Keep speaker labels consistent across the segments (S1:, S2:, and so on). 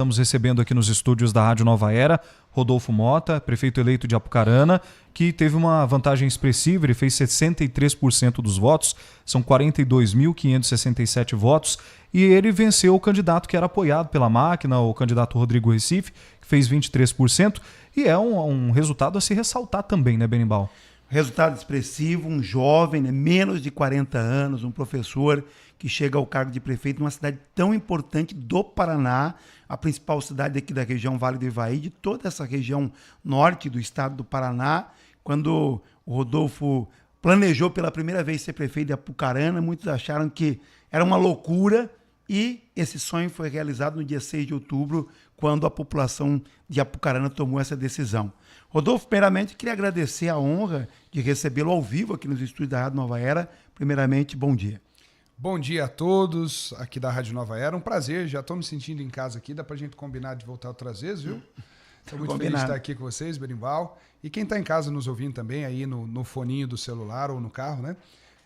S1: Estamos recebendo aqui nos estúdios da Rádio Nova Era, Rodolfo Mota, prefeito eleito de Apucarana, que teve uma vantagem expressiva, ele fez 63% dos votos, são 42.567 votos, e ele venceu o candidato que era apoiado pela máquina, o candidato Rodrigo Recife, que fez 23%, e é um resultado a se ressaltar também, né, Benimbal?
S2: Resultado expressivo, um jovem, né, menos de 40 anos, um professor que chega ao cargo de prefeito numa cidade tão importante do Paraná, a principal cidade aqui da região Vale do Ivaí, de toda essa região norte do estado do Paraná. Quando o Rodolfo planejou pela primeira vez ser prefeito de Apucarana, muitos acharam que era uma loucura, e esse sonho foi realizado no dia 6 de outubro, quando a população de Apucarana tomou essa decisão. Rodolfo, primeiramente, queria agradecer a honra de recebê-lo ao vivo aqui nos estúdios da Rádio Nova Era. Primeiramente, bom dia.
S3: Bom dia a todos aqui da Rádio Nova Era. Um prazer, já estou me sentindo em casa aqui. Dá pra gente combinar de voltar outras vezes, viu? Estou muito feliz de estar aqui com vocês, Berimbau. E quem está em casa nos ouvindo também, aí no foninho do celular ou no carro, né?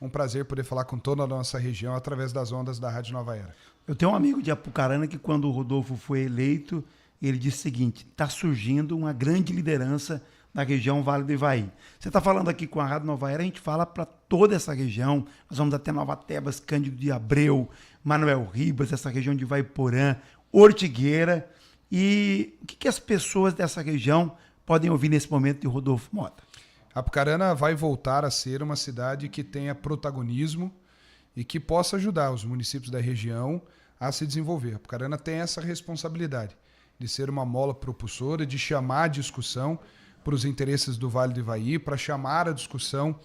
S3: Um prazer poder falar com toda a nossa região através das ondas da Rádio Nova Era.
S2: Eu tenho um amigo de Apucarana que, quando o Rodolfo foi eleito, ele disse o seguinte: está surgindo uma grande liderança na região Vale do Ivaí. Você está falando aqui com a Rádio Nova Era, a gente fala para toda essa região. Nós vamos até Nova Tebas, Cândido de Abreu, Manuel Ribas, essa região de Ivaiporã, Ortigueira. E o que as pessoas dessa região podem ouvir nesse momento de Rodolfo Mota?
S3: Apucarana vai voltar a ser uma cidade que tenha protagonismo e que possa ajudar os municípios da região a se desenvolver. Apucarana tem essa responsabilidade de ser uma mola propulsora, de chamar a discussão para os interesses do Vale do Ivaí, para chamar a discussão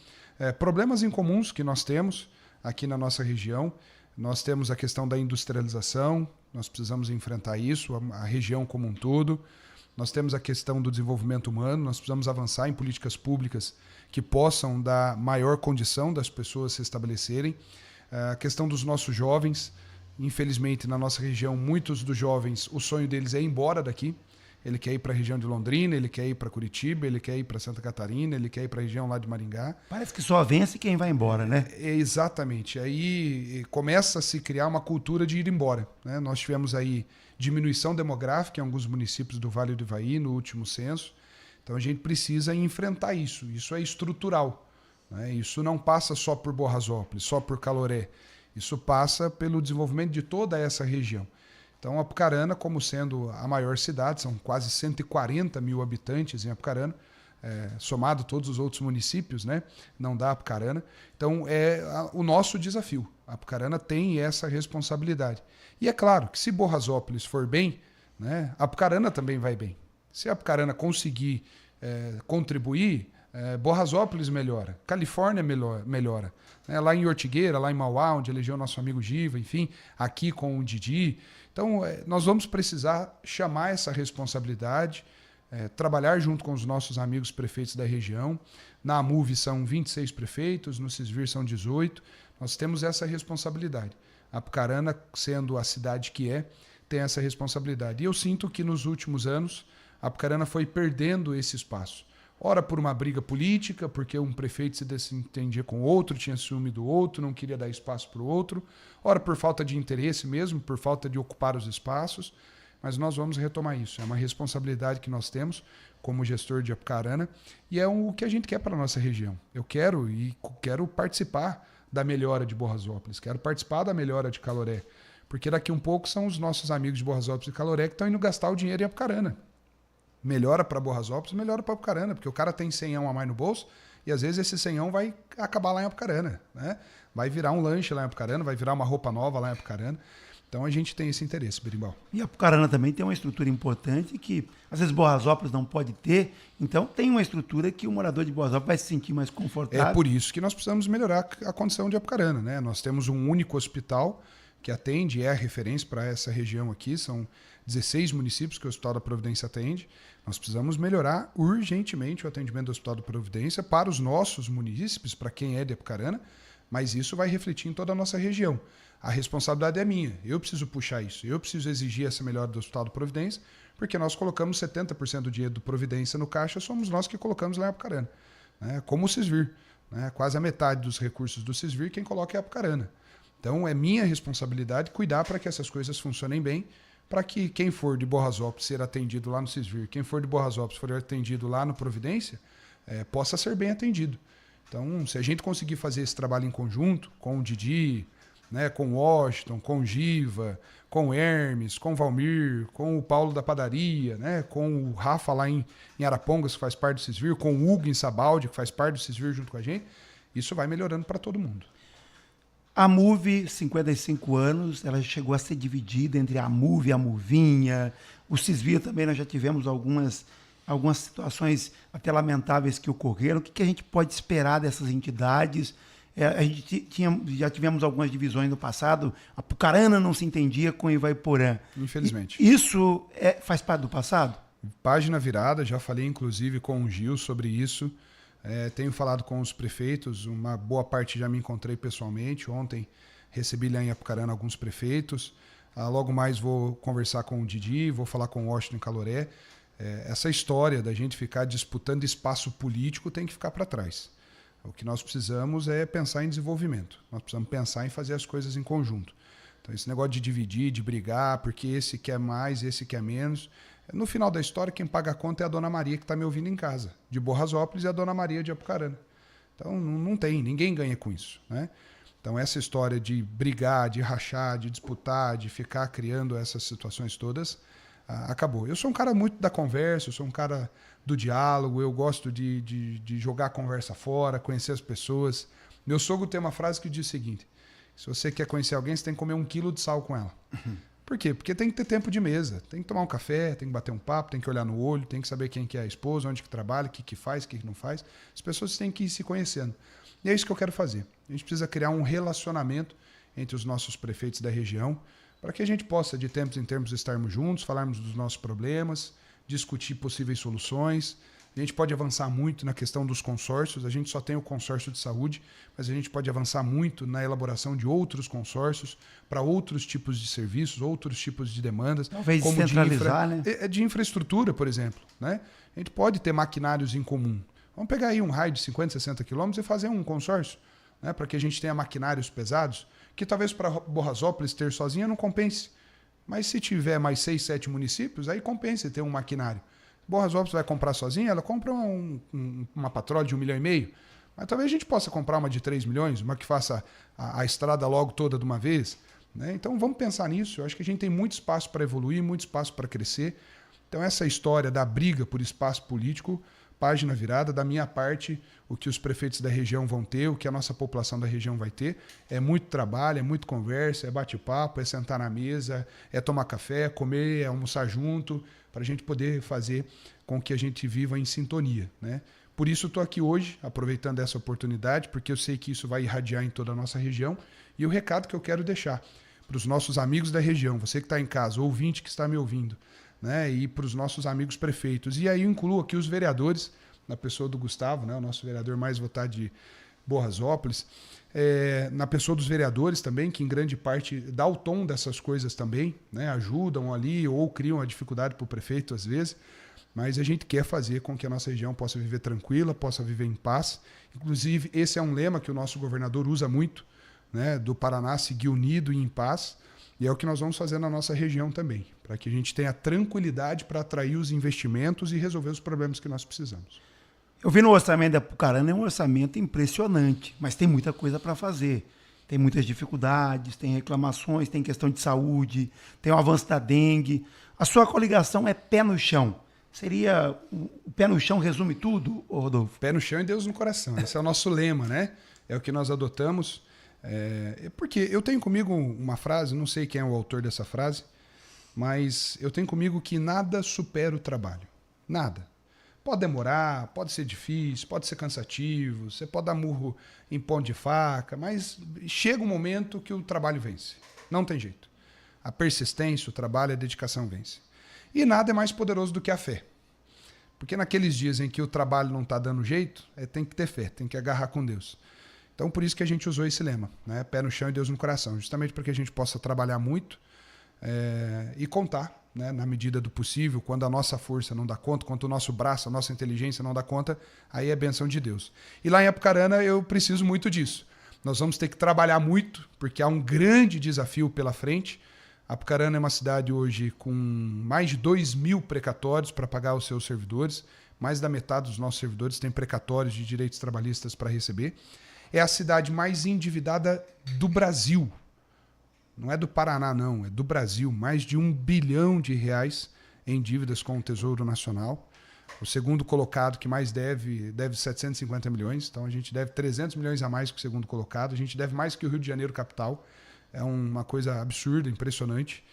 S3: problemas incomuns que nós temos aqui na nossa região. Nós temos a questão da industrialização, nós precisamos enfrentar isso, a região como um todo. Nós temos a questão do desenvolvimento humano, nós precisamos avançar em políticas públicas que possam dar maior condição das pessoas se estabelecerem. A questão dos nossos jovens, infelizmente na nossa região, muitos dos jovens, o sonho deles é ir embora daqui. Ele quer ir para a região de Londrina, ele quer ir para Curitiba, ele quer ir para Santa Catarina, ele quer ir para a região lá de Maringá.
S2: Parece que só vence quem vai embora, né?
S3: Exatamente. Aí começa a se criar uma cultura de ir embora, né? Nós tivemos aí diminuição demográfica em alguns municípios do Vale do Ivaí no último censo. Então a gente precisa enfrentar isso. Isso é estrutural, né? Isso não passa só por Borrasópolis, só por Caloré. Isso passa pelo desenvolvimento de toda essa região. Então, Apucarana, como sendo a maior cidade, são quase 140 mil habitantes em Apucarana, somado todos os outros municípios, né? Não dá Apucarana. Então, é o nosso desafio. A Apucarana tem essa responsabilidade. E é claro que se Borrasópolis for bem, né, Apucarana também vai bem. Se a Apucarana conseguir contribuir, Borrasópolis melhora, Califórnia melhora. Lá em Ortigueira, lá em Mauá, onde elegeu nosso amigo Giva, enfim, aqui com o Didi. Então, nós vamos precisar chamar essa responsabilidade, trabalhar junto com os nossos amigos prefeitos da região. Na AMUV são 26 prefeitos, no Cisvir são 18. Nós temos essa responsabilidade. A Apucarana, sendo a cidade que tem essa responsabilidade. E eu sinto que nos últimos anos, a Apucarana foi perdendo esse espaço. Ora por uma briga política, porque um prefeito se desentendia com o outro, tinha ciúme do outro, não queria dar espaço para o outro. Ora por falta de interesse mesmo, por falta de ocupar os espaços. Mas nós vamos retomar isso. É uma responsabilidade que nós temos como gestor de Apucarana e é o que a gente quer para a nossa região. Eu quero participar da melhora de Borrasópolis, quero participar da melhora de Caloré, porque daqui um pouco são os nossos amigos de Borrasópolis e Caloré que estão indo gastar o dinheiro em Apucarana. Melhora para Borrasópolis, melhora para Apucarana, porque o cara tem 100 a mais no bolso e às vezes esse 100 vai acabar lá em Apucarana, né? Vai virar um lanche lá em Apucarana, vai virar uma roupa nova lá em Apucarana. Então a gente tem esse interesse, Berimbau.
S2: E Apucarana também tem uma estrutura importante que às vezes Borrasópolis não pode ter, então tem uma estrutura que o morador de Borrasópolis vai se sentir mais confortável.
S3: É por isso que nós precisamos melhorar a condição de Apucarana, né? Nós temos um único hospital que atende, é a referência para essa região aqui, são 16 municípios que o Hospital da Providência atende. Nós precisamos melhorar urgentemente o atendimento do Hospital da Providência para os nossos munícipes, para quem é de Apucarana, mas isso vai refletir em toda a nossa região. A responsabilidade é minha, eu preciso puxar isso, eu preciso exigir essa melhora do Hospital da Providência, porque nós colocamos 70% do dinheiro do Providência no caixa, somos nós que colocamos lá em Apucarana, né? Como o Cisvir, né? Quase a metade dos recursos do Cisvir quem coloca é Apucarana. Então é minha responsabilidade cuidar para que essas coisas funcionem bem, para que quem for de Borrasópolis ser atendido lá no Cisvir, quem for de Borrasópolis for atendido lá no Providência, possa ser bem atendido. Então, se a gente conseguir fazer esse trabalho em conjunto, com o Didi, né, com o Washington, com o Giva, com o Hermes, com o Valmir, com o Paulo da Padaria, né, com o Rafa lá em Arapongas, que faz parte do Cisvir, com o Hugo em Sabaldi, que faz parte do Cisvir junto com a gente, isso vai melhorando para todo mundo.
S2: A MUV, 55 anos, ela chegou a ser dividida entre a MUV e a MUVinha. O Cisvir também, nós já tivemos algumas situações até lamentáveis que ocorreram. O que a gente pode esperar dessas entidades? A gente já tivemos algumas divisões no passado. A Apucarana não se entendia com Ivaiporã.
S3: Infelizmente.
S2: Isso faz parte do passado?
S3: Página virada, já falei inclusive com o Gil sobre isso. Tenho falado com os prefeitos, uma boa parte já me encontrei pessoalmente. Ontem recebi lá em Apucarana alguns prefeitos. Logo mais vou conversar com o Didi, vou falar com o Washington Caloré. Essa história da gente ficar disputando espaço político tem que ficar para trás. O que nós precisamos é pensar em desenvolvimento. Nós precisamos pensar em fazer as coisas em conjunto. Então, esse negócio de dividir, de brigar, porque esse quer mais, esse quer menos. No final da história, quem paga a conta é a Dona Maria, que está me ouvindo em casa, de Borrasópolis, e a Dona Maria de Apucarana. Então, não tem, ninguém ganha com isso, né? Então, essa história de brigar, de rachar, de disputar, de ficar criando essas situações todas, acabou. Eu sou um cara muito da conversa, eu sou um cara do diálogo, eu gosto de jogar a conversa fora, conhecer as pessoas. Meu sogro tem uma frase que diz o seguinte: se você quer conhecer alguém, você tem que comer 1 quilo de sal com ela. Por quê? Porque tem que ter tempo de mesa, tem que tomar um café, tem que bater um papo, tem que olhar no olho, tem que saber quem que é a esposa, onde que trabalha, o que faz, o que não faz. As pessoas têm que ir se conhecendo. E é isso que eu quero fazer. A gente precisa criar um relacionamento entre os nossos prefeitos da região, para que a gente possa, de tempos em tempos, estarmos juntos, falarmos dos nossos problemas, discutir possíveis soluções. A gente pode avançar muito na questão dos consórcios. A gente só tem o consórcio de saúde, mas a gente pode avançar muito na elaboração de outros consórcios para outros tipos de serviços, outros tipos de demandas.
S2: Talvez como descentralizar, né?
S3: De infraestrutura, por exemplo, né? A gente pode ter maquinários em comum. Vamos pegar aí um raio de 50, 60 quilômetros e fazer um consórcio, né? Para que a gente tenha maquinários pesados, que talvez para Borrasópolis ter sozinha não compense. Mas se tiver mais 6, 7 municípios, aí compensa ter um maquinário. Borrasópolis vai comprar sozinha, ela compra uma patrola de 1,5 milhão. Mas talvez a gente possa comprar uma de 3 milhões, uma que faça a estrada logo toda de uma vez, né? Então vamos pensar nisso. Eu acho que a gente tem muito espaço para evoluir, muito espaço para crescer. Então essa história da briga por espaço político, página virada, da minha parte, o que os prefeitos da região vão ter, o que a nossa população da região vai ter, é muito trabalho, é muito conversa, é bate-papo, é sentar na mesa, é tomar café, é comer, é almoçar junto, para a gente poder fazer com que a gente viva em sintonia, né? Por isso estou aqui hoje, aproveitando essa oportunidade, porque eu sei que isso vai irradiar em toda a nossa região. E o recado que eu quero deixar para os nossos amigos da região, você que está em casa, ouvinte que está me ouvindo, né? E para os nossos amigos prefeitos. E aí eu incluo aqui os vereadores, na pessoa do Gustavo, né? O nosso vereador mais votado de Borrasópolis, na pessoa dos vereadores também, que em grande parte dá o tom dessas coisas também, né? Ajudam ali ou criam a dificuldade para o prefeito às vezes, mas a gente quer fazer com que a nossa região possa viver tranquila, possa viver em paz. Inclusive, esse é um lema que o nosso governador usa muito, né? Do Paraná seguir unido e em paz, e é o que nós vamos fazer na nossa região também, para que a gente tenha tranquilidade para atrair os investimentos e resolver os problemas que nós precisamos.
S2: Eu vi no orçamento da Apucarana, é um orçamento impressionante, mas tem muita coisa para fazer. Tem muitas dificuldades, tem reclamações, tem questão de saúde, tem o avanço da dengue. A sua coligação é pé no chão. Seria o pé no chão resume tudo, Rodolfo?
S3: Pé no chão e Deus no coração. Esse é o nosso lema, né? É o que nós adotamos. Porque eu tenho comigo uma frase, não sei quem é o autor dessa frase, mas eu tenho comigo que nada supera o trabalho. Nada. Pode demorar, pode ser difícil, pode ser cansativo, você pode dar murro em ponto de faca, mas chega um momento que o trabalho vence. Não tem jeito. A persistência, o trabalho, a dedicação vence. E nada é mais poderoso do que a fé. Porque naqueles dias em que o trabalho não está dando jeito, tem que ter fé, tem que agarrar com Deus. Então por isso que a gente usou esse lema, né? Pé no chão e Deus no coração. Justamente para que a gente possa trabalhar muito e contar, né, na medida do possível, quando a nossa força não dá conta, quando o nosso braço, a nossa inteligência não dá conta, aí é bênção de Deus. E lá em Apucarana eu preciso muito disso. Nós vamos ter que trabalhar muito, porque há um grande desafio pela frente. Apucarana é uma cidade hoje com mais de 2.000 precatórios para pagar os seus servidores. Mais da metade dos nossos servidores tem precatórios de direitos trabalhistas para receber. É a cidade mais endividada do Brasil. Não é do Paraná, não. É do Brasil. Mais de R$1 bilhão em dívidas com o Tesouro Nacional. O segundo colocado que mais deve 750 milhões. Então a gente deve 300 milhões a mais que o segundo colocado. A gente deve mais que o Rio de Janeiro capital. É uma coisa absurda, impressionante.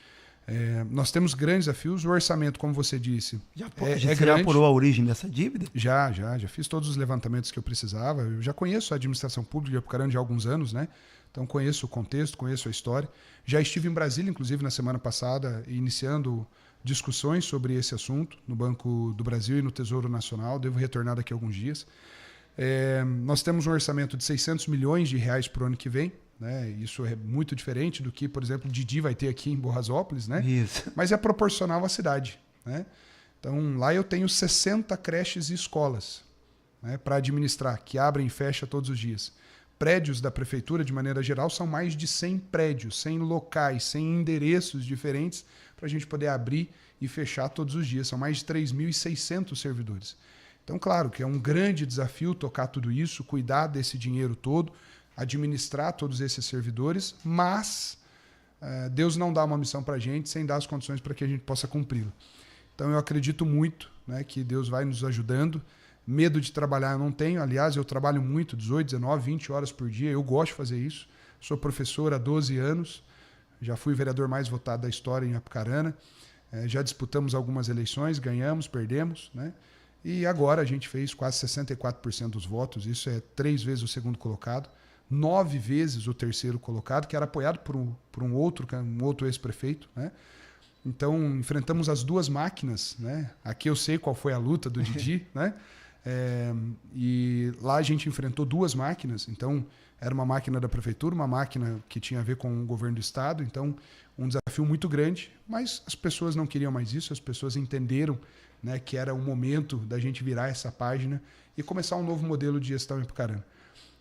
S3: Nós temos grandes desafios. O orçamento, como você disse, é
S2: Você
S3: grande.
S2: já apurou a origem dessa dívida?
S3: Já fiz todos os levantamentos que eu precisava. Eu já conheço a administração pública de Apucarana de há alguns anos, né? Então conheço o contexto, conheço a história. Já estive em Brasília, inclusive, na semana passada, iniciando discussões sobre esse assunto no Banco do Brasil e no Tesouro Nacional. Devo retornar daqui a alguns dias. Nós temos um orçamento de R$600 milhões para o ano que vem. Né? Isso é muito diferente do que, por exemplo, o Didi vai ter aqui em Borrasópolis, né?
S2: Isso.
S3: Mas é proporcional à cidade. Né? Então, lá eu tenho 60 creches e escolas, né, para administrar, que abrem e fecham todos os dias. Prédios da prefeitura, de maneira geral, são mais de 100 prédios, 100 locais, 100 endereços diferentes para a gente poder abrir e fechar todos os dias. São mais de 3.600 servidores. Então, claro que é um grande desafio tocar tudo isso, cuidar desse dinheiro todo, administrar todos esses servidores, mas Deus não dá uma missão para a gente sem dar as condições para que a gente possa cumpri-la. Então eu acredito muito, né, que Deus vai nos ajudando. Medo de trabalhar eu não tenho, aliás, eu trabalho muito, 18, 19, 20 horas por dia, eu gosto de fazer isso. Sou professor há 12 anos, já fui o vereador mais votado da história em Apucarana, já disputamos algumas eleições, ganhamos, perdemos, né? E agora a gente fez quase 64% dos votos, isso é 3 vezes o segundo colocado. 9 vezes o terceiro colocado, que era apoiado por um outro ex-prefeito, né? Então, enfrentamos as duas máquinas, né? Aqui eu sei qual foi a luta do Didi, né? E lá a gente enfrentou 2 máquinas. Então, era uma máquina da prefeitura, uma máquina que tinha a ver com o governo do estado. Então, um desafio muito grande, mas as pessoas não queriam mais isso, as pessoas entenderam, né, que era o momento da gente virar essa página e começar um novo modelo de gestão em Apucarana.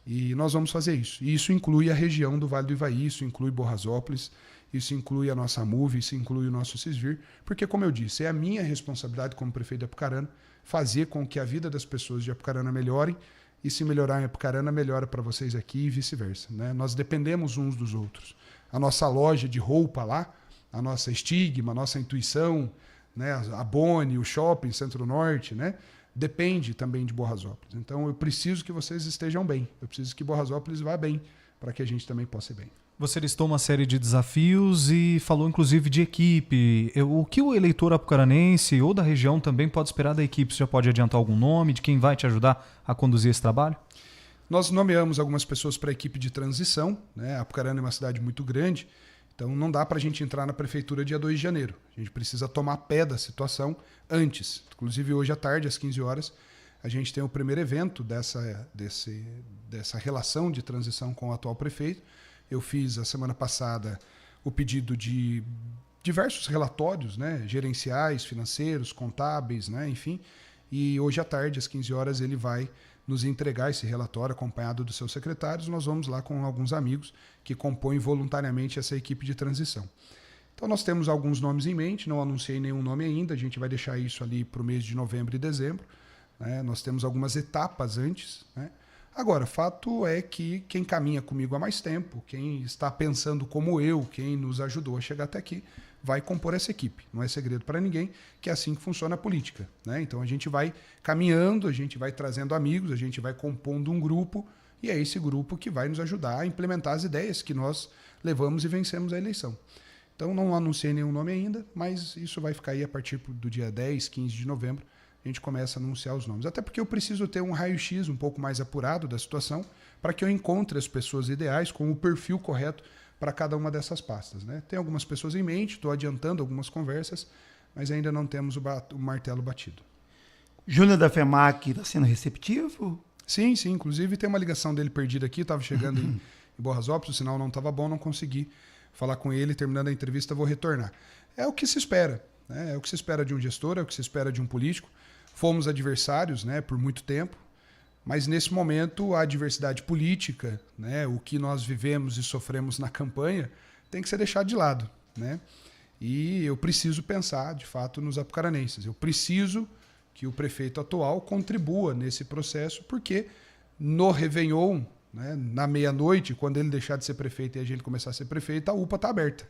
S3: E nós vamos fazer isso. E isso inclui a região do Vale do Ivaí, isso inclui Borrasópolis, isso inclui a nossa MUV, isso inclui o nosso Cisvir, porque, como eu disse, é a minha responsabilidade como prefeito de Apucarana fazer com que a vida das pessoas de Apucarana melhore, e se melhorar em Apucarana, melhora para vocês aqui e vice-versa. Né? Nós dependemos uns dos outros. A nossa loja de roupa lá, a nossa Estigma, a nossa Intuição, né? A Boni, o Shopping Centro-Norte, né? Depende também de Borrasópolis. Então eu preciso que vocês estejam bem. Eu preciso que Borrasópolis vá bem para que a gente também possa ir bem.
S1: Você listou uma série de desafios e falou inclusive de equipe. O que o eleitor apucaranense ou da região também pode esperar da equipe? Você já pode adiantar algum nome de quem vai te ajudar a conduzir esse trabalho?
S3: Nós nomeamos algumas pessoas para a equipe de transição. Né? Apucarana é uma cidade muito grande, então não dá para a gente entrar na prefeitura dia 2 de janeiro. A gente precisa tomar pé da situação antes. Inclusive hoje à tarde, às 15 horas, a gente tem o primeiro evento dessa relação de transição com o atual prefeito. Eu fiz, a semana passada, o pedido de diversos relatórios, né, gerenciais, financeiros, contábeis, né, enfim. E hoje à tarde, às 15 horas, ele vai nos entregar esse relatório acompanhado dos seus secretários. Nós vamos lá com alguns amigos que compõem voluntariamente essa equipe de transição. Então nós temos alguns nomes em mente, não anunciei nenhum nome ainda, a gente vai deixar isso ali para o mês de novembro e dezembro. Né? Nós temos algumas etapas antes, né? Agora, fato é que quem caminha comigo há mais tempo, quem está pensando como eu, quem nos ajudou a chegar até aqui, vai compor essa equipe. Não é segredo para ninguém que é assim que funciona a política. Né? Então a gente vai caminhando, a gente vai trazendo amigos, a gente vai compondo um grupo, e é esse grupo que vai nos ajudar a implementar as ideias que nós levamos e vencemos a eleição. Então não anunciei nenhum nome ainda, mas isso vai ficar aí a partir do dia 10, 15 de novembro. A gente começa a anunciar os nomes. Até porque eu preciso ter um raio-x um pouco mais apurado da situação para que eu encontre as pessoas ideais com o perfil correto para cada uma dessas pastas. Né? Tem algumas pessoas em mente, estou adiantando algumas conversas, mas ainda não temos o martelo batido.
S2: Júnior da FEMAC está sendo receptivo?
S3: Sim, sim. Inclusive tem uma ligação dele perdida aqui, estava chegando em Borrasópolis, o sinal não estava bom, não consegui falar com ele. Terminando a entrevista, vou retornar. É o que se espera. Né? É o que se espera de um gestor, é o que se espera de um político. Fomos adversários, né, por muito tempo, mas nesse momento a adversidade política, né, o que nós vivemos e sofremos na campanha, tem que ser deixado de lado. né? E eu preciso pensar, de fato, nos apucaranenses. Eu preciso que o prefeito atual contribua nesse processo, porque no Réveillon, né, na meia-noite, quando ele deixar de ser prefeito e a gente começar a ser prefeito, a UPA está aberta,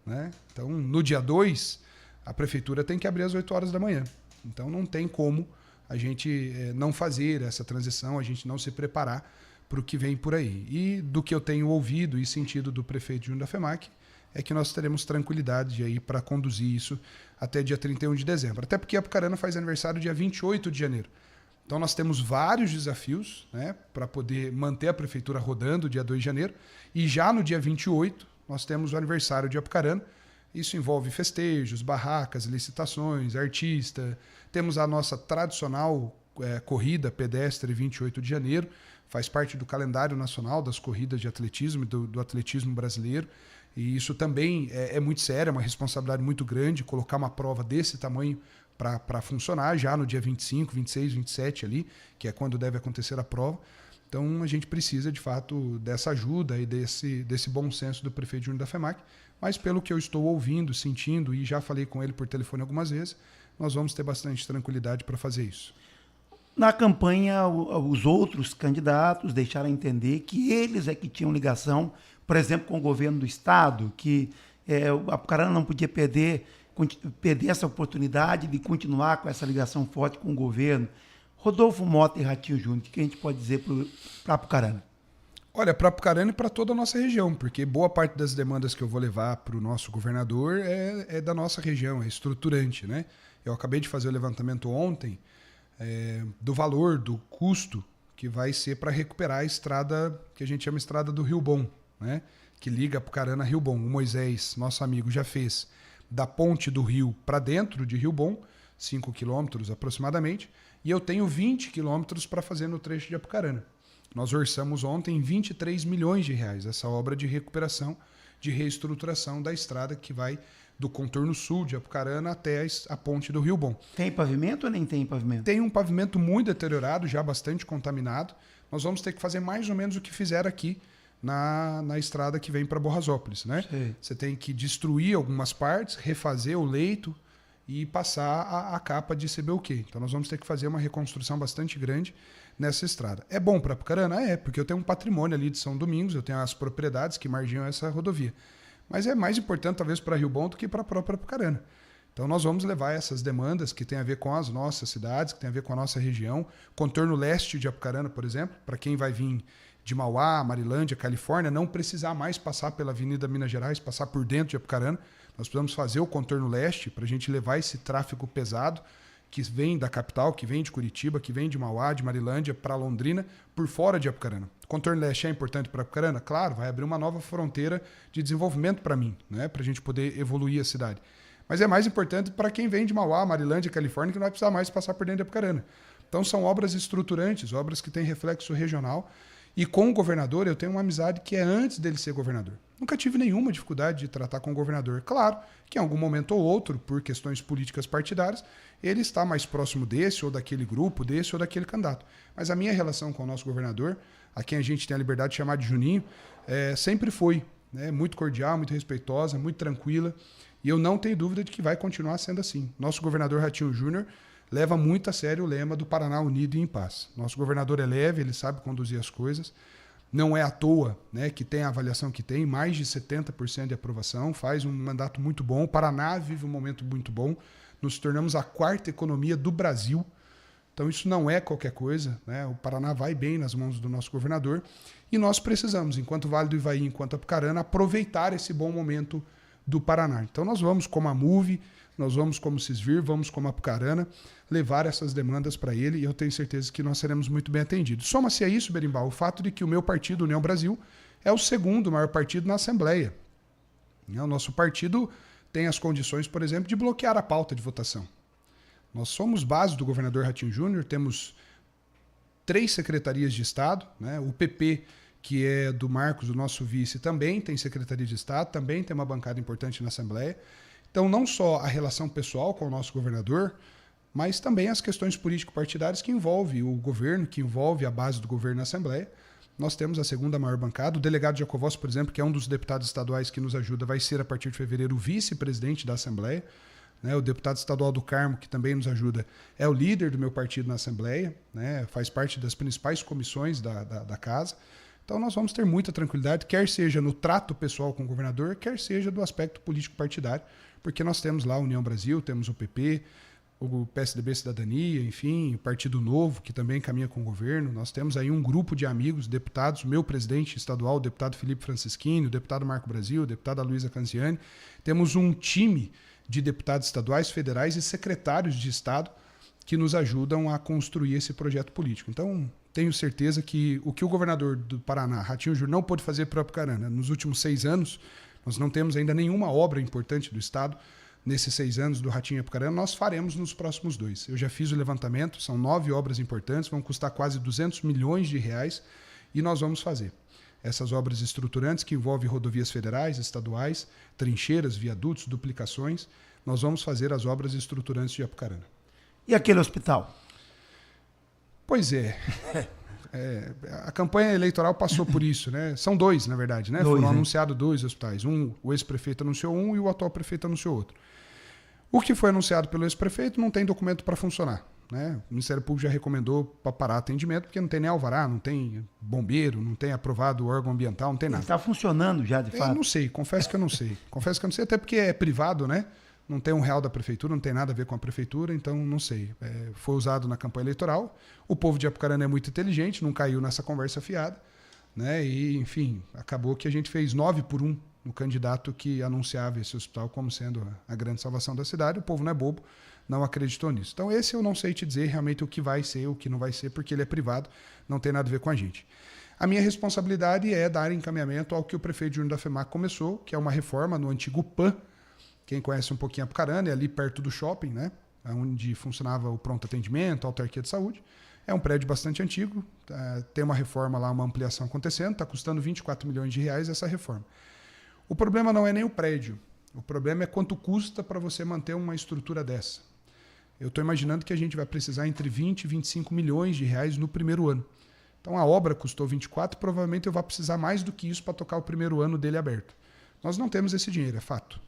S3: né? Então, no dia 2, a prefeitura tem que abrir às 8 horas da manhã. Então, não tem como a gente não fazer essa transição, a gente não se preparar para o que vem por aí. E do que eu tenho ouvido e sentido do prefeito Júnior da FEMAC, é que nós teremos tranquilidade aí para conduzir isso até dia 31 de dezembro. Até porque a Apucarana faz aniversário dia 28 de janeiro. Então nós temos vários desafios, né, para poder manter a prefeitura rodando dia 2 de janeiro. E já no dia 28 nós temos o aniversário de Apucarana. Isso envolve festejos, barracas, licitações, artista. Temos a nossa tradicional corrida pedestre 28 de janeiro. Faz parte do calendário nacional das corridas de atletismo e do atletismo brasileiro. E isso também é muito sério, é uma responsabilidade muito grande colocar uma prova desse tamanho para funcionar já no dia 25, 26, 27 ali, que é quando deve acontecer a prova. Então a gente precisa, de fato, dessa ajuda e desse bom senso do prefeito Júnior da FEMAC. Mas pelo que eu estou ouvindo, sentindo, e já falei com ele por telefone algumas vezes, nós vamos ter bastante tranquilidade para fazer isso.
S2: Na campanha, os outros candidatos deixaram entender que eles é que tinham ligação, por exemplo, com o governo do estado, que a Apucarana não podia perder essa oportunidade de continuar com essa ligação forte com o governo. Rodolfo Mota e Ratinho Júnior, o que a gente pode dizer para a Apucarana?
S3: Olha, para Apucarana e para toda a nossa região, porque boa parte das demandas que eu vou levar para o nosso governador é da nossa região, é estruturante, né? Eu acabei de fazer o levantamento ontem do valor, do custo que vai ser para recuperar a estrada que a gente chama Estrada do Rio Bom, né? Que liga Apucarana a Rio Bom. O Moisés, nosso amigo, já fez da ponte do rio para dentro de Rio Bom, 5 quilômetros aproximadamente, e eu tenho 20 quilômetros para fazer no trecho de Apucarana. Nós orçamos ontem 23 milhões de reais essa obra de recuperação, de reestruturação da estrada que vai do contorno sul de Apucarana até a ponte do Rio Bom.
S2: Tem pavimento ou nem tem pavimento?
S3: Tem um pavimento muito deteriorado, já bastante contaminado. Nós vamos ter que fazer mais ou menos o que fizeram aqui na estrada que vem para Borrasópolis, né? Você tem que destruir algumas partes, refazer o leito e passar a capa de CBUQ. Então nós vamos ter que fazer uma reconstrução bastante grande nessa estrada. É bom para Apucarana? É, porque eu tenho um patrimônio ali de São Domingos, eu tenho as propriedades que margeiam essa rodovia. Mas é mais importante talvez para Rio Bom do que para a própria Apucarana. Então nós vamos levar essas demandas que tem a ver com as nossas cidades, que tem a ver com a nossa região. Contorno leste de Apucarana, por exemplo, para quem vai vir de Mauá, Marilândia, Califórnia, não precisar mais passar pela Avenida Minas Gerais, passar por dentro de Apucarana. Nós precisamos fazer o contorno leste para a gente levar esse tráfego pesado que vem da capital, que vem de Curitiba, que vem de Mauá, de Marilândia, para Londrina, por fora de Apucarana. O contorno leste é importante para Apucarana? Claro, vai abrir uma nova fronteira de desenvolvimento para mim, né? Para a gente poder evoluir a cidade. Mas é mais importante para quem vem de Mauá, Marilândia, Califórnia, que não vai precisar mais passar por dentro de Apucarana. Então são obras estruturantes, obras que têm reflexo regional. E com o governador eu tenho uma amizade que é antes dele ser governador. Nunca tive nenhuma dificuldade de tratar com o governador. Claro que em algum momento ou outro, por questões políticas partidárias, ele está mais próximo desse ou daquele grupo, desse ou daquele candidato. Mas a minha relação com o nosso governador, a quem a gente tem a liberdade de chamar de Juninho, sempre foi, né, muito cordial, muito respeitosa, muito tranquila. E eu não tenho dúvida de que vai continuar sendo assim. Nosso governador Ratinho Júnior leva muito a sério o lema do Paraná Unido e em Paz. Nosso governador é leve, ele sabe conduzir as coisas. Não é à toa, né, que tem a avaliação que tem, mais de 70% de aprovação, faz um mandato muito bom. O Paraná vive um momento muito bom. Nos tornamos a 4ª economia do Brasil. Então isso não é qualquer coisa, né? O Paraná vai bem nas mãos do nosso governador. E nós precisamos, enquanto Vale do Ivaí, enquanto Apucarana, aproveitar esse bom momento do Paraná. Então nós vamos como a MUVE, nós vamos como Cisvir, vamos como Apucarana, levar essas demandas para ele e eu tenho certeza que nós seremos muito bem atendidos. Soma-se a isso, Berimbau, o fato de que o meu partido, União Brasil, é o 2º maior partido na Assembleia. O nosso partido tem as condições, por exemplo, de bloquear a pauta de votação. Nós somos base do governador Ratinho Júnior, temos 3 secretarias de Estado, né? O PP, que é do Marcos, o nosso vice, também tem secretaria de Estado, também tem uma bancada importante na Assembleia. Então, não só a relação pessoal com o nosso governador, mas também as questões político-partidárias que envolvem o governo, que envolve a base do governo na Assembleia. Nós temos a segunda maior bancada. O delegado Jacovós, por exemplo, que é um dos deputados estaduais que nos ajuda, vai ser, a partir de fevereiro, o vice-presidente da Assembleia. Né? O deputado estadual do Carmo, que também nos ajuda, é o líder do meu partido na Assembleia, né? Faz parte das principais comissões da casa. Então nós vamos ter muita tranquilidade, quer seja no trato pessoal com o governador, quer seja do aspecto político partidário, porque nós temos lá a União Brasil, temos o PP, o PSDB Cidadania, enfim, o Partido Novo, que também caminha com o governo. Nós temos aí um grupo de amigos, deputados, meu presidente estadual, o deputado Felipe Francischini, o deputado Marco Brasil, o deputado Luísa Canziani. Temos um time de deputados estaduais, federais e secretários de Estado que nos ajudam a construir esse projeto político. Então, tenho certeza que o governador do Paraná, Ratinho Júnior, não pôde fazer para Apucarana nos últimos 6 anos, nós não temos ainda nenhuma obra importante do Estado. Nesses 6 anos do Ratinho Apucarana, nós faremos nos próximos 2. Eu já fiz o levantamento, são 9 obras importantes, vão custar quase 200 milhões de reais e nós vamos fazer. Essas obras estruturantes que envolvem rodovias federais, estaduais, trincheiras, viadutos, duplicações, nós vamos fazer as obras estruturantes de Apucarana.
S2: E aquele hospital?
S3: Pois é. A campanha eleitoral passou por isso, né? São 2, na verdade, né? Foram anunciados 2 hospitais. O ex-prefeito anunciou um e o atual prefeito anunciou outro. O que foi anunciado pelo ex-prefeito não tem documento para funcionar, né? O Ministério Público já recomendou para parar atendimento, porque não tem nem alvará, não tem bombeiro, não tem aprovado o órgão ambiental, não tem nada.
S2: Está funcionando já, de fato?
S3: Eu não sei, confesso que eu não sei. Confesso que eu não sei, até porque é privado, né? Não tem um real da prefeitura, não tem nada a ver com a prefeitura, então não sei. Foi usado na campanha eleitoral. O povo de Apucarana é muito inteligente, não caiu nessa conversa fiada, né? E, enfim, acabou que a gente fez 9-1 no candidato que anunciava esse hospital como sendo a grande salvação da cidade. O povo não é bobo, não acreditou nisso. Então esse eu não sei te dizer realmente o que vai ser, o que não vai ser, porque ele é privado, não tem nada a ver com a gente. A minha responsabilidade é dar encaminhamento ao que o prefeito Júnior da FEMAC começou, que é uma reforma no antigo PAN. Quem conhece um pouquinho Apucarana, é ali perto do shopping, né? Onde funcionava o pronto atendimento, a autarquia de saúde. É um prédio bastante antigo, tem uma reforma lá, uma ampliação acontecendo, está custando 24 milhões de reais essa reforma. O problema não é nem o prédio, o problema é quanto custa para você manter uma estrutura dessa. Eu estou imaginando que a gente vai precisar entre 20 e 25 milhões de reais no primeiro ano. Então a obra custou 24, provavelmente eu vou precisar mais do que isso para tocar o primeiro ano dele aberto. Nós não temos esse dinheiro, é fato.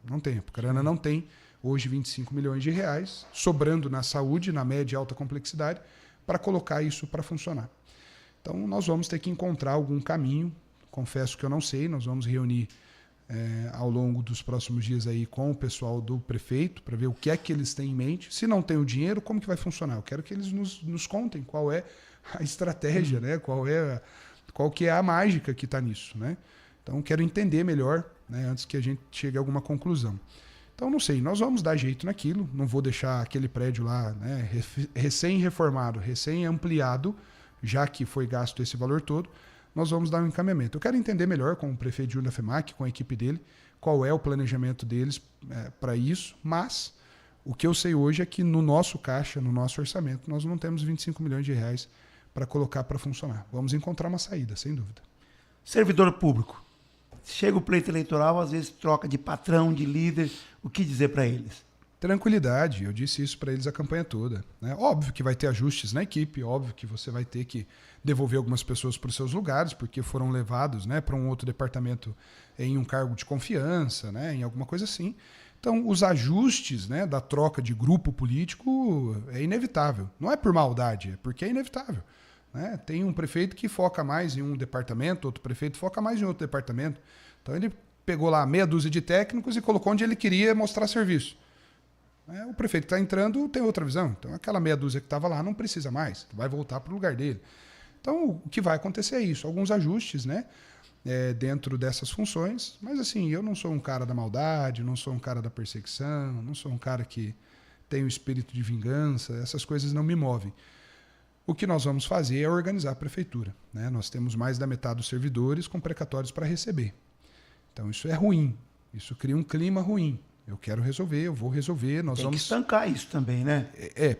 S3: Não tem. Apucarana não tem hoje 25 milhões de reais sobrando na saúde, na média e alta complexidade, para colocar isso para funcionar. Então nós vamos ter que encontrar algum caminho. Confesso que eu não sei, nós vamos reunir ao longo dos próximos dias aí com o pessoal do prefeito para ver o que é que eles têm em mente. Se não tem o dinheiro, como que vai funcionar? Eu quero que eles nos contem qual é a estratégia, né? Qual que é a mágica que está nisso, né? Então quero entender melhor, né, antes que a gente chegue a alguma conclusão. Então não sei, nós vamos dar jeito naquilo, não vou deixar aquele prédio lá, né, recém-reformado, recém-ampliado, já que foi gasto esse valor todo, nós vamos dar um encaminhamento. Eu quero entender melhor com o prefeito Júnior da FEMAC, com a equipe dele, qual é o planejamento deles para isso, mas o que eu sei hoje é que no nosso caixa, no nosso orçamento, nós não temos 25 milhões de reais para colocar para funcionar. Vamos encontrar uma saída, sem dúvida.
S2: Servidor público. Chega o pleito eleitoral, às vezes troca de patrão, de líder. O que dizer para eles?
S3: Tranquilidade, eu disse isso para eles a campanha toda, né? Óbvio que vai ter ajustes na equipe, óbvio que você vai ter que devolver algumas pessoas para os seus lugares, porque foram levados, né, para um outro departamento em um cargo de confiança, né, em alguma coisa assim. Então, os ajustes, né, da troca de grupo político é inevitável. Não é por maldade, é porque é inevitável. Né? Tem um prefeito que foca mais em um departamento, outro prefeito foca mais em outro departamento. Então ele pegou lá meia dúzia de técnicos e colocou onde ele queria mostrar serviço. O prefeito que está entrando tem outra visão. Então aquela meia dúzia que estava lá não precisa mais, vai voltar para o lugar dele. Então o que vai acontecer é isso, alguns ajustes, né, dentro dessas funções. Mas assim, eu não sou um cara da maldade, não sou um cara da perseguição, não sou um cara que tem o espírito de vingança, essas coisas não me movem. O que nós vamos fazer é organizar a prefeitura, né? Nós temos mais da metade dos servidores com precatórios para receber. Então isso é ruim, isso cria um clima ruim. Eu quero resolver, eu vou resolver. Nós
S2: tem
S3: vamos
S2: que estancar isso também, né?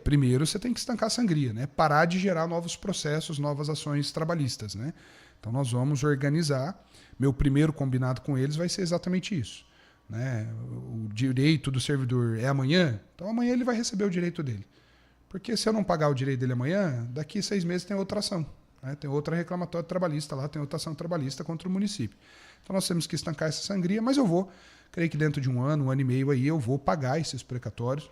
S3: Primeiro você tem que estancar a sangria, né? Parar de gerar novos processos, novas ações trabalhistas, né? Então nós vamos organizar. Meu primeiro combinado com eles vai ser exatamente isso, né? O direito do servidor é amanhã, então amanhã ele vai receber o direito dele. Porque se eu não pagar o direito dele amanhã, daqui 6 meses tem outra ação. né? Tem outra reclamatória trabalhista lá, tem outra ação trabalhista contra o município. Então nós temos que estancar essa sangria, mas creio que dentro de um ano e meio aí, eu vou pagar esses precatórios.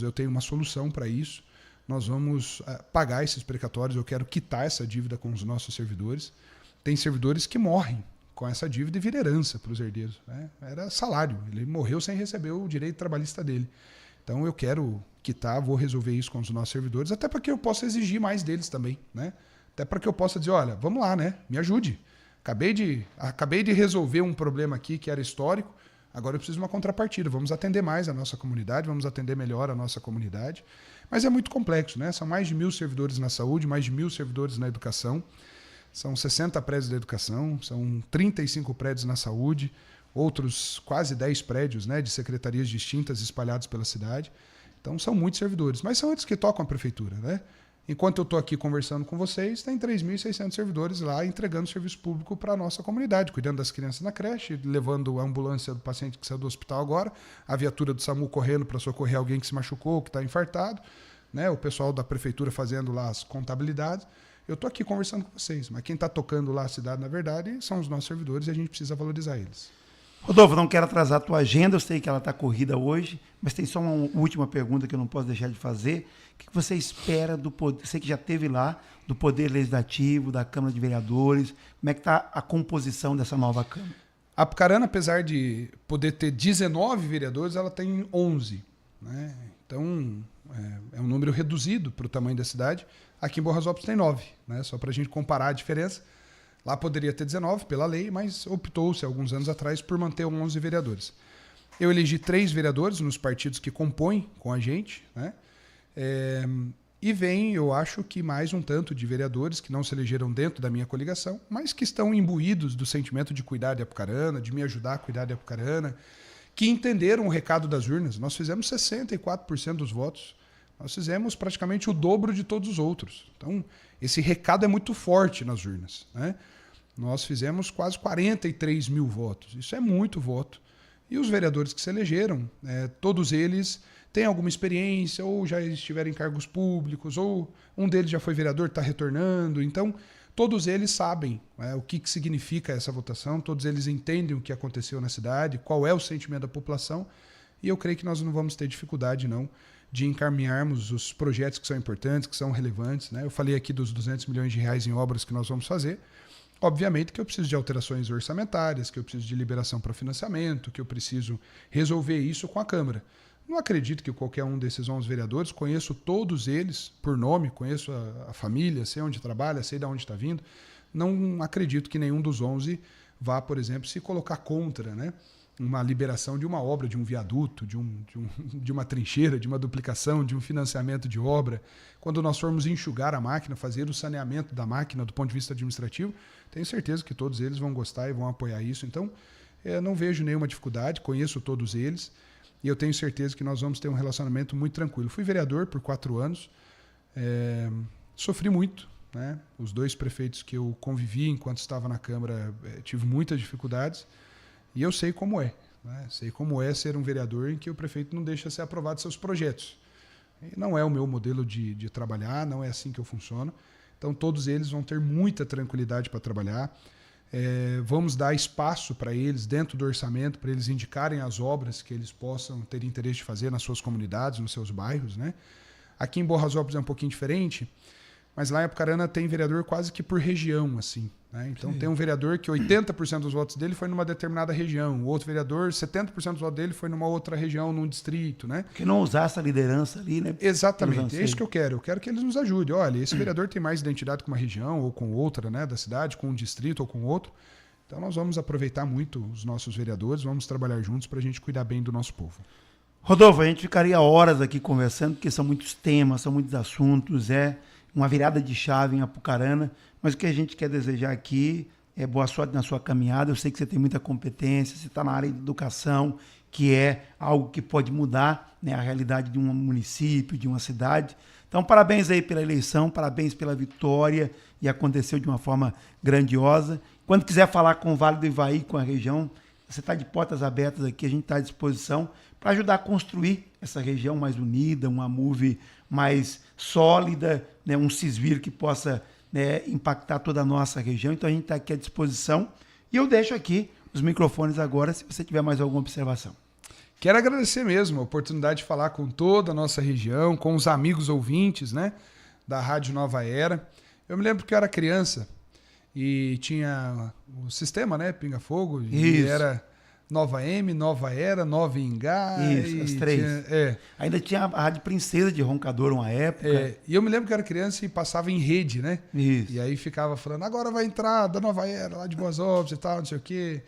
S3: Eu tenho uma solução para isso. Nós vamos pagar esses precatórios, eu quero quitar essa dívida com os nossos servidores. Tem servidores que morrem com essa dívida e vira herança para os herdeiros, né? Era salário, ele morreu sem receber o direito trabalhista dele. Então eu quero quitar, vou resolver isso com os nossos servidores, até para que eu possa exigir mais deles também, né? Até para que eu possa dizer, olha, vamos lá, né? Me ajude. Acabei de resolver um problema aqui que era histórico, agora eu preciso de uma contrapartida. Vamos atender mais a nossa comunidade, vamos atender melhor a nossa comunidade. Mas é muito complexo, né? São mais de 1.000 servidores na saúde, mais de 1.000 servidores na educação. São 60 prédios da educação, são 35 prédios na saúde, outros quase 10 prédios, né, de secretarias distintas espalhados pela cidade. Então são muitos servidores, mas são eles que tocam a prefeitura, né? Enquanto eu estou aqui conversando com vocês, tem 3.600 servidores lá entregando serviço público para a nossa comunidade, cuidando das crianças na creche, levando a ambulância do paciente que saiu do hospital agora, a viatura do SAMU correndo para socorrer alguém que se machucou, que está infartado, né? O pessoal da prefeitura fazendo lá as contabilidades. Eu estou aqui conversando com vocês, mas quem está tocando lá a cidade, na verdade, são os nossos servidores e a gente precisa valorizar eles.
S2: Rodolfo, não quero atrasar a tua agenda, eu sei que ela está corrida hoje, mas tem só uma última pergunta que eu não posso deixar de fazer. O que você espera do poder, sei que já esteve lá, do Poder Legislativo, da Câmara de Vereadores, como é que está a composição dessa nova Câmara?
S3: A Apucarana, apesar de poder ter 19 vereadores, ela tem 11, né? Então, é um número reduzido para o tamanho da cidade. Aqui em Borrasópolis tem 9, né? Só para a gente comparar a diferença. Lá poderia ter 19 pela lei, mas optou-se alguns anos atrás por manter 11 vereadores. Eu elegi 3 vereadores nos partidos que compõem com a gente, né? E vem, eu acho que mais um tanto de vereadores que não se elegeram dentro da minha coligação, mas que estão imbuídos do sentimento de cuidar de Apucarana, de me ajudar a cuidar de Apucarana, que entenderam o recado das urnas. Nós fizemos 64% dos votos. Nós fizemos praticamente o dobro de todos os outros. Então, esse recado é muito forte nas urnas, né? Nós fizemos quase 43 mil votos. Isso é muito voto. E os vereadores que se elegeram, todos eles têm alguma experiência, ou já estiveram em cargos públicos, ou um deles já foi vereador, está retornando. Então, todos eles sabem o que significa essa votação, todos eles entendem o que aconteceu na cidade, qual é o sentimento da população, e eu creio que nós não vamos ter dificuldade, não, de encaminharmos os projetos que são importantes, que são relevantes, né? Eu falei aqui dos 200 milhões de reais em obras que nós vamos fazer. Obviamente que eu preciso de alterações orçamentárias, que eu preciso de liberação para financiamento, que eu preciso resolver isso com a Câmara. Não acredito que qualquer um desses 11 vereadores, conheço todos eles por nome, conheço a família, sei onde trabalha, sei de onde está vindo. Não acredito que nenhum dos 11 vá, por exemplo, se colocar contra, né, uma liberação de uma obra, de um viaduto, de uma trincheira, de uma duplicação, de um financiamento de obra. Quando nós formos enxugar a máquina, fazer o saneamento da máquina do ponto de vista administrativo, tenho certeza que todos eles vão gostar e vão apoiar isso. Então, eu não vejo nenhuma dificuldade, conheço todos eles e eu tenho certeza que nós vamos ter um relacionamento muito tranquilo. Fui vereador por 4 anos, sofri muito, né? Os 2 prefeitos que eu convivi enquanto estava na Câmara, tive muitas dificuldades. E eu sei como é, né? Sei como é ser um vereador em que o prefeito não deixa ser aprovado seus projetos. E não é o meu modelo de trabalhar, não é assim que eu funciono. Então todos eles vão ter muita tranquilidade para trabalhar. Vamos dar espaço para eles dentro do orçamento, para eles indicarem as obras que eles possam ter interesse de fazer nas suas comunidades, nos seus bairros, né? Aqui em Borrasópolis é um pouquinho diferente, mas lá em Apucarana tem vereador quase que por região, assim, né? Então tem um vereador que 80% dos votos dele foi numa determinada região, o outro vereador, 70% dos votos dele foi numa outra região, num distrito, né?
S2: Que não usar essa liderança ali, né?
S3: Exatamente, é isso que eu quero. Eu quero que eles nos ajudem. Olha, esse vereador tem mais identidade com uma região ou com outra, né, da cidade, com um distrito ou com outro. Então nós vamos aproveitar muito os nossos vereadores, vamos trabalhar juntos para a gente cuidar bem do nosso povo.
S2: Rodolfo, a gente ficaria horas aqui conversando, porque são muitos temas, são muitos assuntos, uma virada de chave em Apucarana, mas o que a gente quer desejar aqui é boa sorte na sua caminhada. Eu sei que você tem muita competência, você está na área de educação, que é algo que pode mudar, né, a realidade de um município, de uma cidade. Então, parabéns aí pela eleição, parabéns pela vitória, e aconteceu de uma forma grandiosa. Quando quiser falar com o Vale do Ivaí, com a região, você está de portas abertas aqui, a gente está à disposição para ajudar a construir essa região mais unida, uma MUV mais sólida, né, um Cisvir que possa né, impactar toda a nossa região. Então a gente está aqui à disposição. E eu deixo aqui os microfones agora, se você tiver mais alguma observação.
S3: Quero agradecer mesmo a oportunidade de falar com toda a nossa região, com os amigos ouvintes, né, da Rádio Nova Era. Eu me lembro que eu era criança e tinha o sistema, né, Pinga Fogo, e era Nova M, Nova Era, Nova Ingá.
S2: Isso, as três. Ainda tinha a Rádio Princesa de Roncador uma época.
S3: E eu me lembro que eu era criança e passava em rede, né?
S2: Isso.
S3: E aí ficava falando, agora vai entrar da Nova Era, lá de Boas Obras e tal, não sei o quê.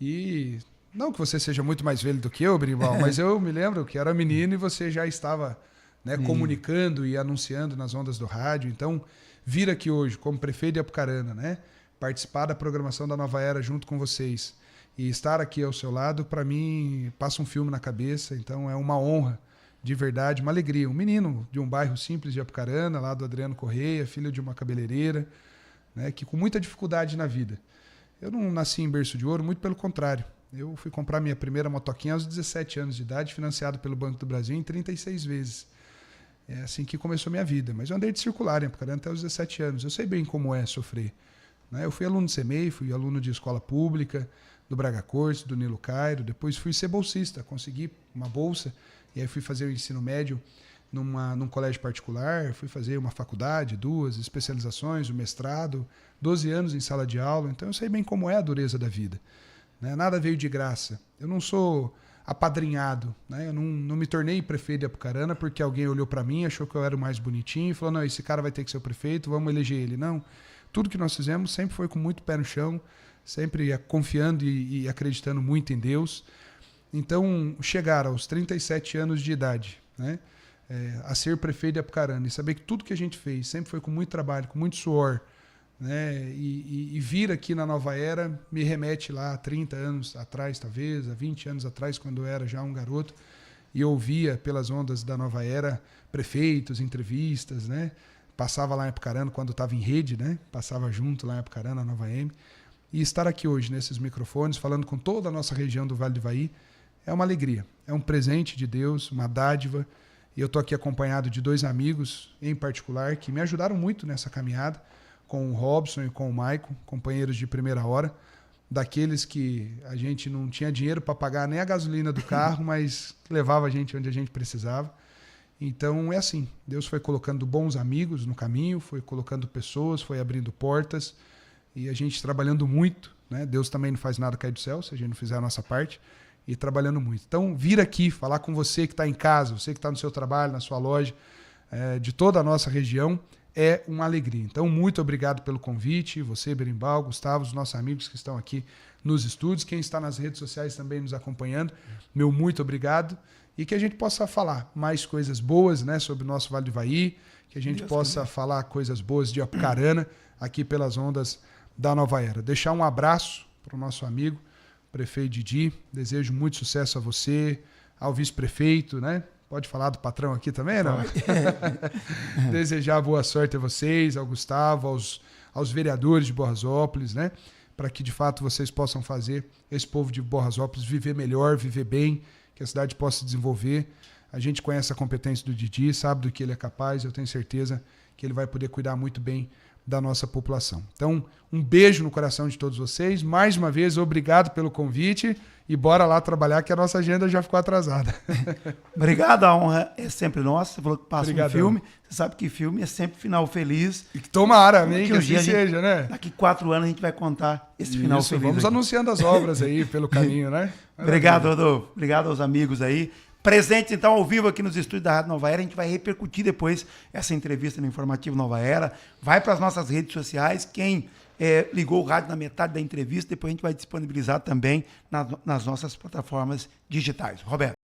S3: E não que você seja muito mais velho do que eu, Berimbau, mas eu me lembro que era menino e você já estava, né, comunicando e anunciando nas ondas do rádio. Então, vir aqui hoje como prefeito de Apucarana, né, participar da programação da Nova Era junto com vocês e estar aqui ao seu lado, para mim, passa um filme na cabeça. Então, é uma honra, de verdade, uma alegria. Um menino de um bairro simples de Apucarana, lá do Adriano Correia, filho de uma cabeleireira, né, que com muita dificuldade na vida. Eu não nasci em berço de ouro, muito pelo contrário. Eu fui comprar minha primeira motoquinha aos 17 anos de idade, financiado pelo Banco do Brasil em 36 vezes. É assim que começou a minha vida. Mas eu andei de circular em Apucarana até os 17 anos. Eu sei bem como é sofrer. Né? Eu fui aluno do CEMEI, fui aluno de escola pública, do Braga Corte, do Nilo Cairo. Depois fui ser bolsista, consegui uma bolsa. E aí fui fazer o ensino médio num colégio particular. Fui fazer uma faculdade, 2 especializações, o mestrado, 12 anos em sala de aula. Então eu sei bem como é a dureza da vida. Né? Nada veio de graça. Eu não sou apadrinhado, né? Eu não me tornei prefeito de Apucarana porque alguém olhou para mim, achou que eu era o mais bonitinho e falou, não, esse cara vai ter que ser o prefeito, vamos eleger ele. Não. Tudo que nós fizemos sempre foi com muito pé no chão, sempre confiando e acreditando muito em Deus. Então, chegar aos 37 anos de idade, né? A ser prefeito de Apucarana e saber que tudo que a gente fez sempre foi com muito trabalho, com muito suor, né? E vir aqui na Nova Era me remete lá a 30 anos atrás, talvez, a 20 anos atrás, quando eu era já um garoto, e ouvia pelas ondas da Nova Era prefeitos, entrevistas, né? Passava lá em Apucarana quando estava em rede, né? Passava junto lá em Apucarana, Nova M. E estar aqui hoje nesses microfones, falando com toda a nossa região do Vale do Ivaí, é uma alegria, é um presente de Deus, uma dádiva. E eu estou aqui acompanhado de 2 amigos, em particular, que me ajudaram muito nessa caminhada, com o Robson e com o Maicon, companheiros de primeira hora, daqueles que a gente não tinha dinheiro para pagar nem a gasolina do carro, mas levava a gente onde a gente precisava. Então é assim, Deus foi colocando bons amigos no caminho, foi colocando pessoas, foi abrindo portas, e a gente trabalhando muito, né? Deus também não faz nada cair do céu, se a gente não fizer a nossa parte, e trabalhando muito. Então vir aqui, falar com você que está em casa, você que está no seu trabalho, na sua loja, de toda a nossa região, é uma alegria. Então, muito obrigado pelo convite. Você, Berimbau, Gustavo, os nossos amigos que estão aqui nos estúdios, quem está nas redes sociais também nos acompanhando, meu muito obrigado. E que a gente possa falar mais coisas boas, né, sobre o nosso Vale do Ivaí, que a gente possa falar coisas boas de Apucarana aqui pelas ondas da Nova Era. Deixar um abraço para o nosso amigo, prefeito Didi. Desejo muito sucesso a você, ao vice-prefeito, né? Pode falar do patrão aqui também, não? Desejar boa sorte a vocês, ao Gustavo, aos vereadores de Borrasópolis, né? Para que, de fato, vocês possam fazer esse povo de Borrasópolis viver melhor, viver bem, que a cidade possa se desenvolver. A gente conhece a competência do Didi, sabe do que ele é capaz, eu tenho certeza que ele vai poder cuidar muito bem da nossa população. Então, um beijo no coração de todos vocês. Mais uma vez, obrigado pelo convite e bora lá trabalhar que a nossa agenda já ficou atrasada.
S2: Obrigado, a honra é sempre nossa. Você falou que passa
S3: Obrigadão.
S2: um filme. Você sabe que filme é sempre final feliz.
S3: E que tomara, amém, que
S2: um
S3: assim
S2: dia
S3: seja, né?
S2: Daqui 4 anos a gente vai contar esse final
S3: Isso,
S2: feliz.
S3: vamos
S2: aqui.
S3: anunciando as obras aí pelo caminho, né?
S2: Obrigado, Rodolfo. Obrigado aos amigos aí. Presentes, então, ao vivo aqui nos estúdios da Rádio Nova Era. A gente vai repercutir depois essa entrevista no Informativo Nova Era. Vai para as nossas redes sociais. Quem ligou o rádio na metade da entrevista, depois a gente vai disponibilizar também nas nossas plataformas digitais. Roberto.